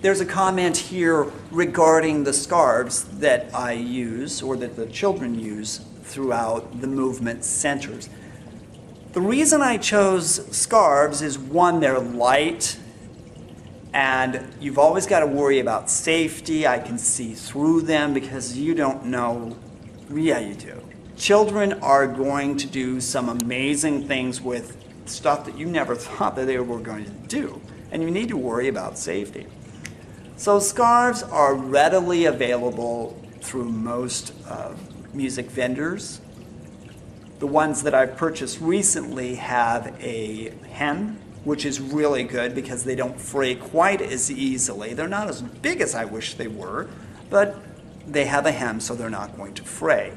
There's a comment here regarding the scarves that I use, or that the children use, throughout the movement centers. The reason I chose scarves is, one, they're light, and you've always got to worry about safety. I can see through them because you don't know. Yeah, you do. Children are going to do some amazing things with stuff that you never thought that they were going to do, and you need to worry about safety. So scarves are readily available through most music vendors. The ones that I've purchased recently have a hem, which is really good because they don't fray quite as easily. They're not as big as I wish they were, but they have a hem, so they're not going to fray.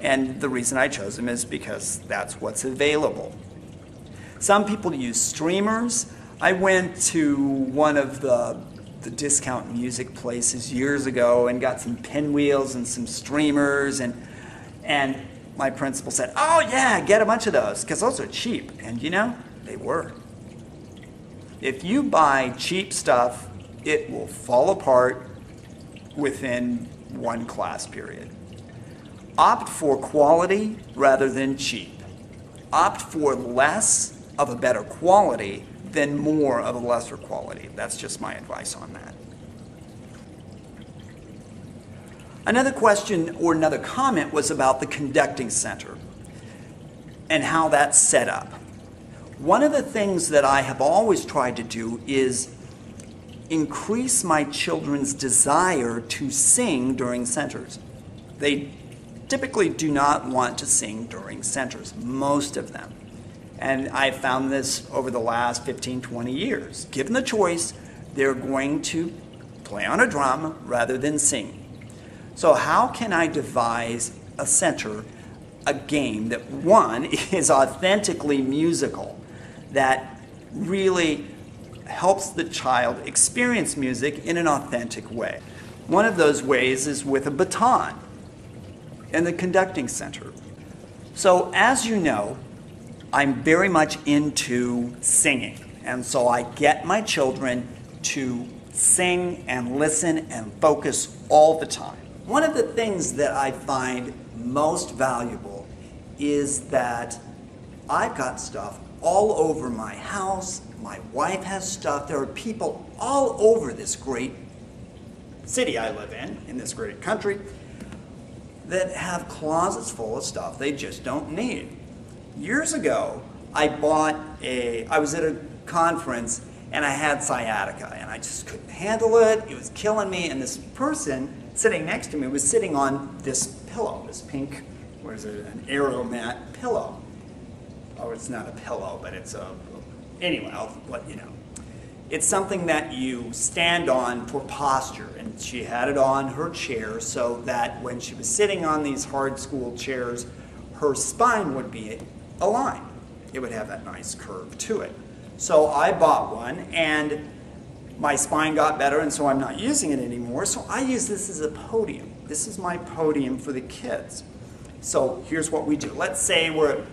And the reason I chose them is because that's what's available. Some people use streamers. I went to one of the discount music places years ago and got some pinwheels and some streamers, and my principal said, "Oh yeah, get a bunch of those because those are cheap." And you know, they were. If you buy cheap stuff, it will fall apart within one class period. Opt for quality rather than cheap. Opt for less of a better quality than more of a lesser quality. That's just my advice on that. Another question or another comment was about the conducting center and how that's set up. One of the things that I have always tried to do is increase my children's desire to sing during centers. They typically do not want to sing during centers, most of them. And I've found this over the last 15, 20 years. Given the choice, they're going to play on a drum rather than sing. So how can I devise a center, a game that, one, is authentically musical, that really helps the child experience music in an authentic way? One of those ways is with a baton in the conducting center. So as you know, I'm very much into singing, and so I get my children to sing and listen and focus all the time. One of the things that I find most valuable is that I've got stuff all over my house. My wife has stuff. There are people all over this great city I live in this great country, that have closets full of stuff they just don't need. Years ago, I was at a conference and I had sciatica and I just couldn't handle it. It was killing me, and this person sitting next to me was sitting on this pillow, this pink, what is it, an Aeromat pillow. Oh, it's not a pillow, but it's anyway, I'll let you know. It's something that you stand on for posture, and she had it on her chair so that when she was sitting on these hard school chairs, her spine would be aligned. It would have that nice curve to it. So I bought one, and my spine got better, and so I'm not using it anymore. So I use this as a podium. This is my podium for the kids. So here's what we do. Let's say we're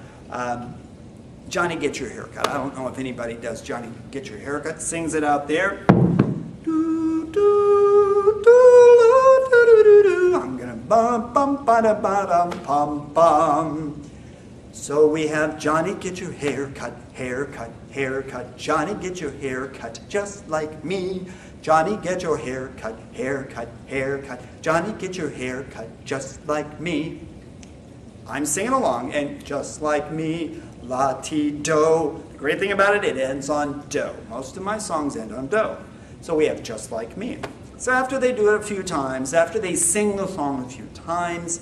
Johnny Get Your Haircut. I don't know if anybody does Johnny Get Your Haircut, sings it out there. I'm gonna bum bum ba da ba dum pum pum. So we have Johnny Get Your Haircut, haircut, haircut. Johnny Get Your Haircut just like me. Johnny Get Your Haircut, haircut, haircut. Johnny Get Your Haircut just like me. I'm singing along, and just like me, la-ti-do. The great thing about it, it ends on do. Most of my songs end on do. So we have just like me. So after they do it a few times, after they sing the song a few times,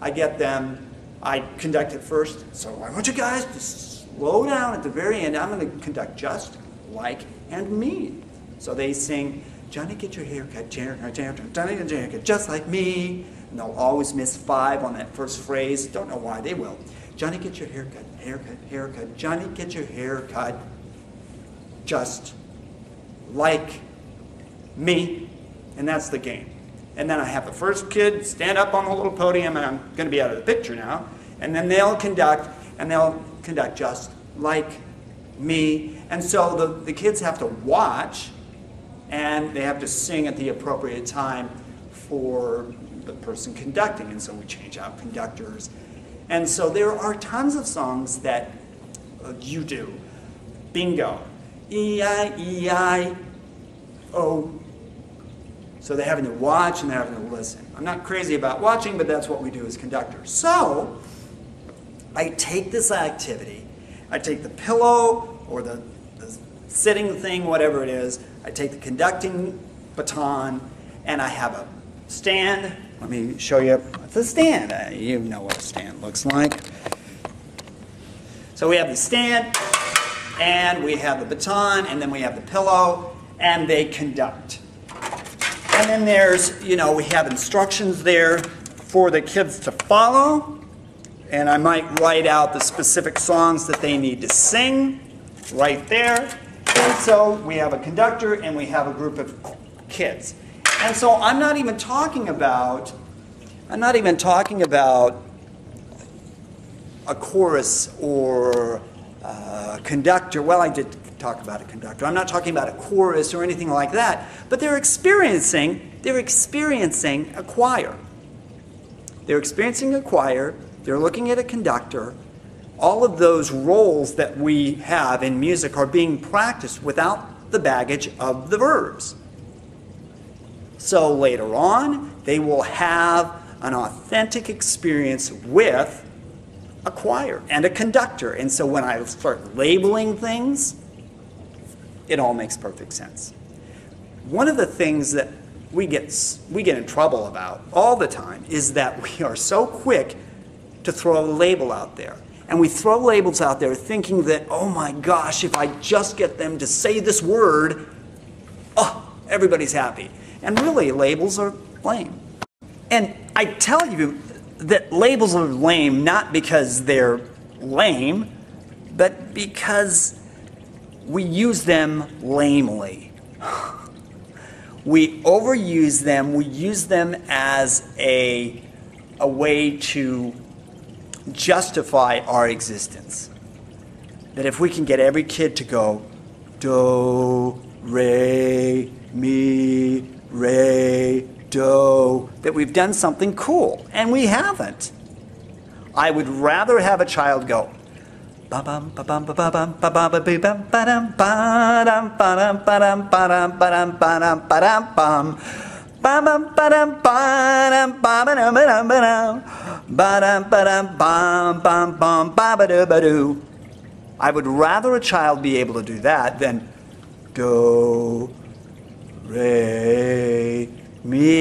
I get them, I conduct it first. So I want you guys to slow down at the very end. I'm going to conduct just like and me. So they sing, Johnny Get Your Haircut, Johnny Get Your Haircut, just like me. And they'll always miss 5 on that first phrase. Don't know why, they will. Johnny Get Your Haircut, haircut, haircut. Johnny Get Your Haircut, just like me. And that's the game. And then I have the first kid stand up on the little podium, and I'm going to be out of the picture now. And then they'll conduct just like me. And so the kids have to watch and they have to sing at the appropriate time for the person conducting, and so we change out conductors. And so there are tons of songs that you do. Bingo. E-I-E-I-O. So they're having to watch and they're having to listen. I'm not crazy about watching, but that's what we do as conductors. So I take this activity, I take the pillow or the sitting thing, whatever it is, I take the conducting baton, and I have a stand. Let me show you. It's a stand. You know what a stand looks like. So we have the stand, and we have the baton, and then we have the pillow, and they conduct. And then there's, we have instructions there for the kids to follow, and I might write out the specific songs that they need to sing right there. And so we have a conductor and we have a group of kids. And so I'm not even talking about a chorus or a conductor. Well, I did talk about a conductor. I'm not talking about a chorus or anything like that, but they're experiencing a choir. They're experiencing a choir, they're looking at a conductor. All of those roles that we have in music are being practiced without the baggage of the verbs. So later on, they will have an authentic experience with a choir and a conductor. And so when I start labeling things, it all makes perfect sense. One of the things that we get in trouble about all the time is that we are so quick to throw a label out there. And we throw labels out there thinking that, oh my gosh, if I just get them to say this word, oh, everybody's happy. And really, labels are lame. And I tell you that labels are lame not because they're lame, but because we use them lamely. We overuse them. We use them as a way to justify our existence. That if we can get every kid to go do, re, mi, re, do, that we've done something cool, and we haven't. I would rather have a child go ba-bum ba-bum ba-bum ba-bum ba-bum ba-dum ba-dum ba-dum ba-dum ba-dum ba-dum ba-dum ba-dum bum ba-bum ba-dum ba-dum ba-dum ba-dum ba-dum ba-dum ba-dum bum bum bum ba-ba-do-ba-do. I would rather a child be able to do that than do, re, mi,